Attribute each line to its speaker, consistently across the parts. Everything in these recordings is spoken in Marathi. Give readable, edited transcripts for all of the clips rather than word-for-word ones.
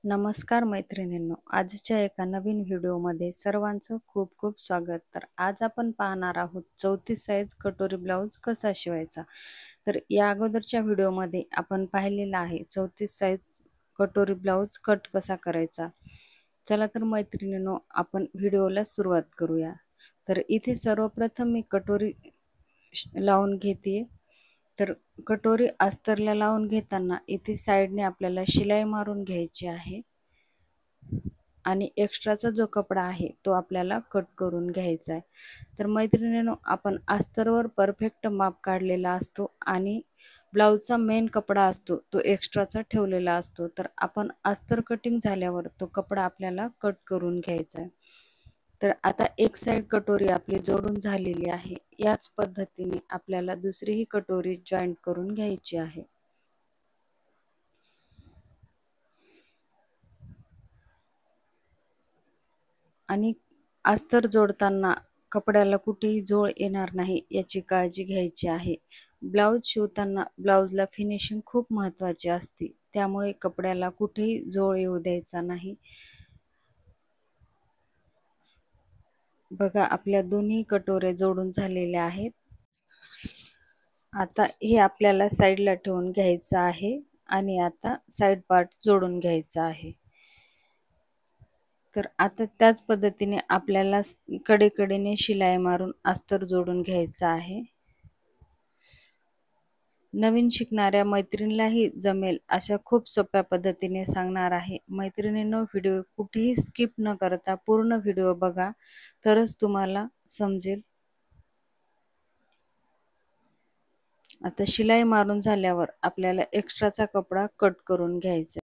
Speaker 1: नमस्कार मैत्रिणींनो, आजच्या एका नवीन व्हिडिओमध्ये सर्वांचं खूप खूप स्वागत. तर आज आपण पाहणार आहोत 34 साइज कटोरी ब्लाउज कसा शिवायचा. तर या अगोदरच्या व्हिडिओमध्ये आपण पाहिलेला आहे 34 साइज कटोरी ब्लाउज कट कसा करायचा. चला तर मैत्रिणींनो, आपण व्हिडिओला सुरुवात करूया. तर इथे सर्वप्रथम मी कटोरी लावून घेते. तर कटोरी अस्तरला लावून घेताना इथे साइडने आपल्याला शिलाई मारून घ्यायची आहे आणि एक्स्ट्राचा जो कपडा आहे तो आपल्याला कट करून घ्यायचा आहे. तर मैत्रिणींनो, आपण अस्तरवर परफेक्ट माप काढलेला असतो आणि ब्लाउजचा मेन कपडा असतो तो एक्स्ट्राचा ठेवलेला असतो. तर आपण अस्तर कटिंग झाल्यावर तो कपडा आपल्याला कट करून घ्यायचा आहे. तर आता एक साइड कटोरी आपली जोडून झालेली आहे. याच पद्धतीने आपल्याला दुसरीही कटोरी जॉईंट करून घ्यायची आहे. आणि अस्तर जोडताना कपड्याला कुठेही जोड येणार नाही याची काळजी घ्यायची आहे. ब्लाउज शिवताना ब्लाउजला फिनिशिंग खूप महत्त्वाची असते, त्यामुळे कपड्याला कुठेही जोड येऊ द्यायचा नाही. बघा, आपल्या दोन्ही कटोऱ्या जोडून झालेल्या आहेत. आता हे आपल्याला साईडला ठेवून घ्यायचं आहे आणि आता साइड पार्ट जोडून घ्यायचा आहे. तर आता त्याच पद्धतीने आपल्याला कडेकडेने शिलाई मारून अस्तर जोडून घ्यायचा आहे. नवीन शिकणाऱ्या मैत्रिणीलाही जमेल अशा खूप सोप्या पद्धतीने सांगणार आहे. मैत्रिणींनो, व्हिडिओ कुठेही स्किप न करता पूर्ण व्हिडिओ बघा, तरच तुम्हाला समजेल. आता शिलाई मारून झाल्यावर आपल्याला एक्स्ट्राचा कपडा कट करून घ्यायचा.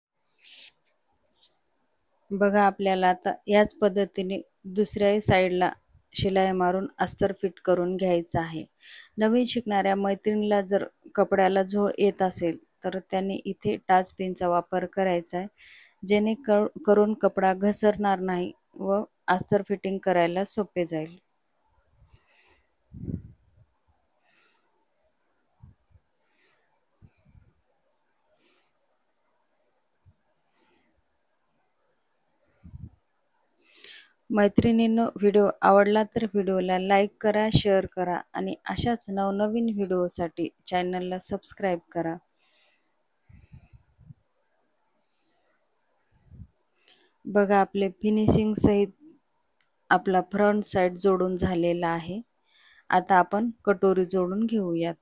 Speaker 1: बघा, आपल्याला आता याच पद्धतीने दुसऱ्याही साईडला शिलाई मारून अस्तर फिट करून घ्यायचं आहे. नवीन शिकणाऱ्या मैत्रिणीला जर कपड्याला झोळ येत असेल तर त्याने इथे टाच पिनचा वापर करायचा आहे, जेणेकरून कपडा घसरणार नाही व अस्तर फिटिंग करायला सोपे जाईल. मैत्रिणींनो, व्हिडिओ आवडला तर व्हिडिओला लाईक करा, शेअर करा आणि अशाच नवनवीन व्हिडिओसाठी चॅनलला सबस्क्राईब करा. बघा, आपले फिनिशिंग सहित आपला फ्रंट साइड जोडून झालेला आहे. आता आपण कटोरी जोडून घेऊयात.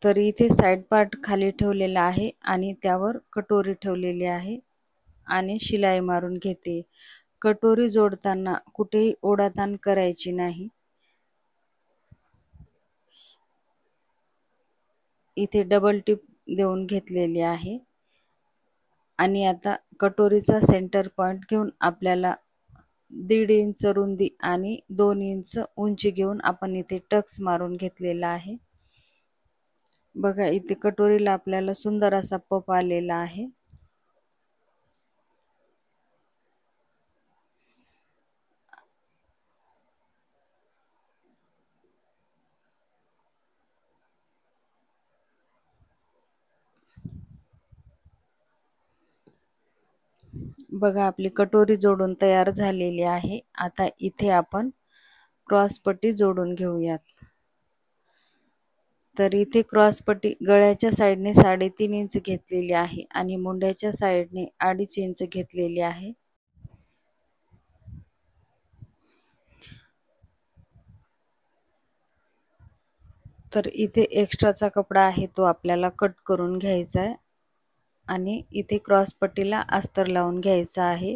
Speaker 1: तर इथे साइड पार्ट खाली ठेवलेला आहे आणि त्यावर कटोरी ठेवलेली आहे आणि शिलाई मारून घेते. कटोरी जोडताना कुठेही ओढाताण करायची नाही. इथे डबल टिप देऊन घेतलेली आहे आणि आता कटोरीचा सेंटर पॉइंट घेऊन आपल्याला 1.5 इंच रुंदी आणि 2 इंच उंची घेऊन आपण इथे टक्स मारून घेतलेला आहे. बघा, इथे कटोरीला आपल्याला सुंदर असा पफ आलेला आहे. बघा, आपली कटोरी जोडून तयार झालेली आहे. आता इथे आपण क्रॉस पट्टी जोडून घेऊयात. तर इथे क्रॉस पट्टी गळ्याच्या साइडने 3.5 इंच घेतलेली आहे आणि मुंड्याच्या साइडने 2.5 इंच घेतलेली आहे. तर इथे एक्स्ट्राचा कपडा आहे तो आपल्याला कट करून घ्यायचा आहे आणि इथे क्रॉस पट्टीला अस्तर लावून घ्यायचा आहे.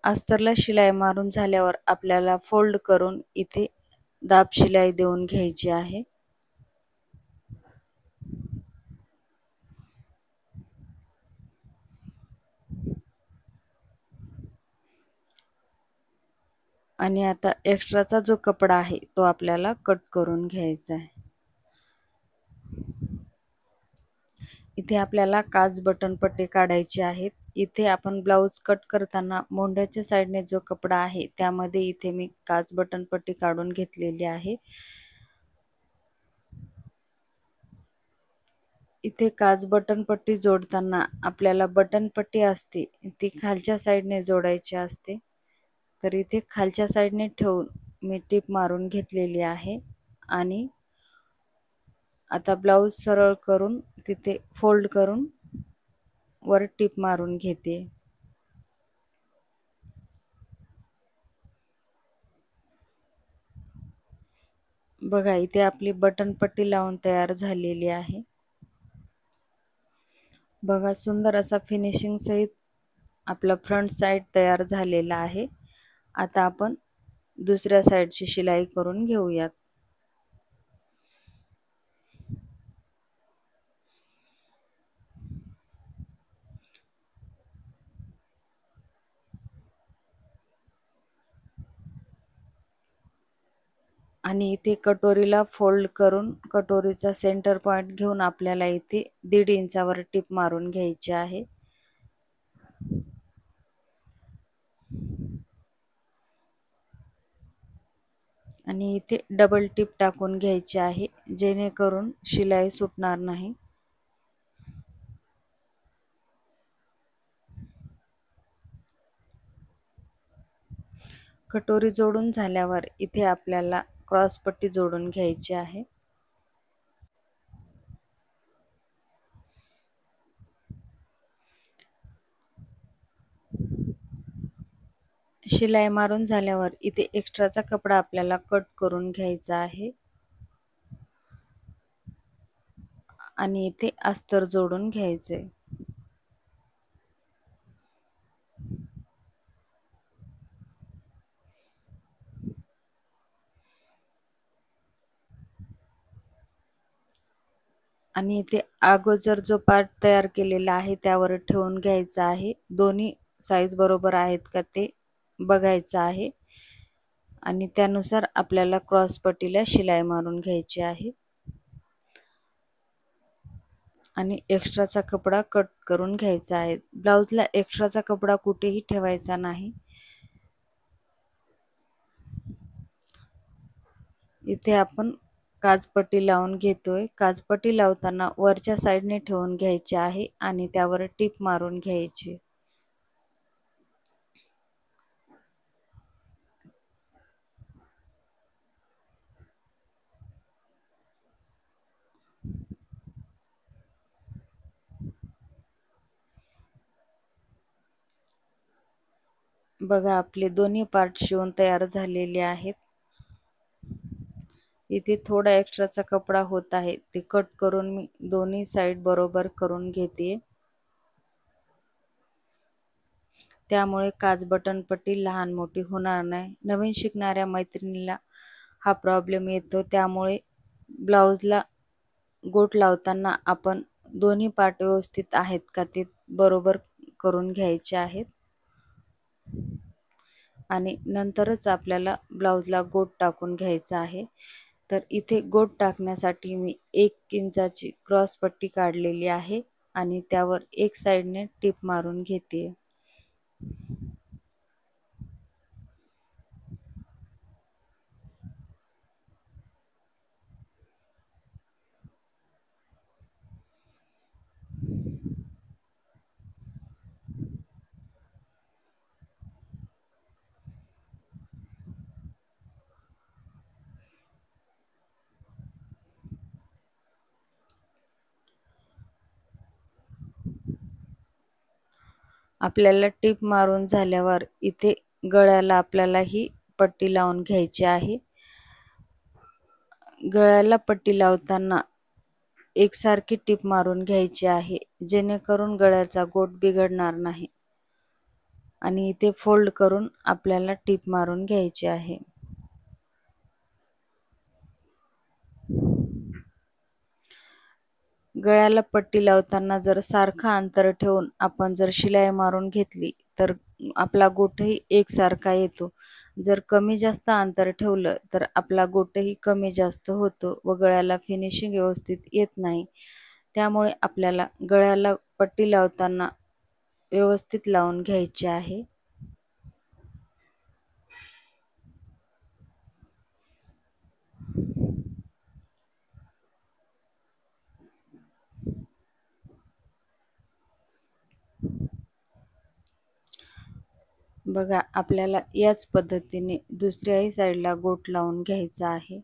Speaker 1: अस्तरला शिलाई मारून झाल्यावर आपल्याला फोल्ड करून इथे दाब शिलाई देऊन घ्यायची आहे. आणि आता एक्स्ट्राचा जो कपडा आहे तो आपल्याला कट करून घ्यायचा आहे. इथे आपल्याला काच बटन पट्टी काढायची आहेत. इथे आपण ब्लाऊज कट करताना मोंढ्याच्या साईडने जो कपडा आहे त्यामध्ये इथे मी काच बटन पट्टी काढून घेतलेली आहे। इथे काच बटन पट्टी जोडताना आपल्याला बटन पट्टी असते ती खालच्या साईडने जोडायची असते। तर इथे खालच्या साईडने ठेवून मी टीप मारून घेतलेली आहे आणि आता ब्लाऊज सरळ करून तिथे फोल्ड करून वर टीप मारून घेते। बघा इथे आपली बटन पट्टी लावून तयार झालेली आहे। बघा सुंदर असा फिनिशिंग सहित आपला फ्रंट साइड तयार झालेला आहे। आता आपण दुसऱ्या साइडची शिलाई करून घेऊयात। आणि इथे कटोरीला फोल्ड करून कटोरीचा सेंटर पॉइंट घेऊन आपल्याला इथे 1.5 इंचावर टीप मारून घ्यायची आहे। आणि इथे डबल टीप टाकून घ्यायची आहे जेणेकरून शिलाई सुटणार नाही। कटोरी जोडून झाल्यावर इथे आपल्याला क्रॉस पट्टी जोडून घ्यायची आहे। शिलाई मारून झाल्यावर इथे एक्स्ट्राचा कपडा आपल्याला कट करून घ्यायचा आहे आणि इथे अस्तर जोडून घ्यायचे। आणि इथे अगोदर जो पार्ट तयार केलेला आहे त्यावर ठेवून घ्यायचा आहे। दोन्ही साइज बरोबर आहेत का ते बघायचं आहे आणि त्यानुसार आपल्याला क्रॉस पट्टीला शिलाई मारून घ्यायची आहे आणि एक्स्ट्राचा कपडा कट करून घ्यायचा आहे। ब्लाउजला एक्स्ट्राचा कपडा कुठेही ठेवायचा नाही। इथे आपण काचपट्टी लावून घेतोय। काचपट्टी लावताना वरच्या साइडने ठेवून घ्यायची आहे आणि त्यावर टीप मारून घ्यायची। बघा आपले दोन्ही पार्ट शिवून तयार झालेले आहेत। इथे थोडा एक्स्ट्राचा कपडा होत आहे ते कट करून मी दोन्ही साइड बरोबर करून घेते। त्यामुळे काच बटन पट्टी लहान मोठी होणार नाही। नवीन शिकणाऱ्या मैत्रिणीला हा प्रॉब्लेम येतो, त्यामुळे ब्लाउजला गोट लावताना आपण दोन्ही पार्ट व्यवस्थित आहेत का ते बरोबर करून घ्यायचे आहेत आणि नंतरच आपल्याला ब्लाउजला गोट टाकून घ्यायचा आहे। तर इथे गोट टाकण्यासाठी मी 1 इंचाची क्रॉस पट्टी काढलेली आहे आणि त्यावर एक साइडने टीप मारून घेते। आपल्याला टीप मारून झाल्यावर इथे गळ्याला आपल्याला ही पट्टी लावून घ्यायची आहे। गळ्याला पट्टी लावताना एकसारखी टीप मारून घ्यायची आहे जेणेकरून गळ्याचा गोट बिघडणार नाही आणि इथे फोल्ड करून आपल्याला टीप मारून घ्यायची आहे। गळ्याला पट्टी लावताना जर सारखं अंतर ठेवून आपण जर शिलाई मारून घेतली तर आपला गोटही एकसारखा येतो। जर कमी जास्त अंतर ठेवलं तर आपला गोटही कमी जास्त होतो व गळ्याला फिनिशिंग व्यवस्थित येत नाही। त्यामुळे आपल्याला गळ्याला पट्टी लावताना व्यवस्थित लावून घ्यायचे आहे। बघा, आपल्याला याच पद्धतीने दुसऱ्याही साईडला गोट लावून घ्यायचा आहे।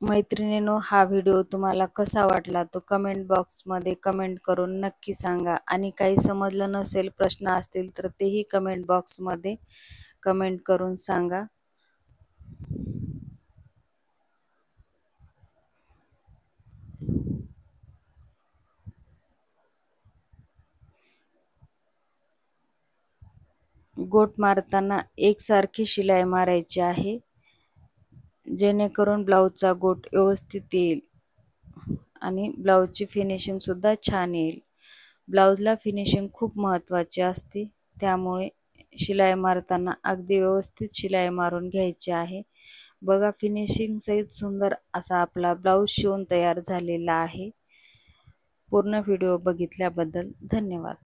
Speaker 1: मैत्रिणींनो, हा व्हिडिओ तुम्हाला कसा वाटला तो कमेंट बॉक्समध्ये कमेंट करून नक्की सांगा आणि काही समजलं नसेल, प्रश्न असतील तर तेही कमेंट बॉक्समध्ये कमेंट करून सांगा। गोट मारताना एकसारखी शिलाई मारायची आहे, जेणेकरून ब्लाऊजचा गोट व्यवस्थित येईल आणि ब्लाऊजची फिनिशिंग सुद्धा छान येईल। ब्लाऊजला फिनिशिंग खूप महत्त्वाची असते, त्यामुळे शिलाई मारताना अगदी व्यवस्थित शिलाई मारून घ्यायची आहे। बघा, फिनिशिंग सहित सुंदर असा आपला ब्लाऊज शिवून तयार झालेला आहे। पूर्ण व्हिडिओ बघितल्याबद्दल धन्यवाद।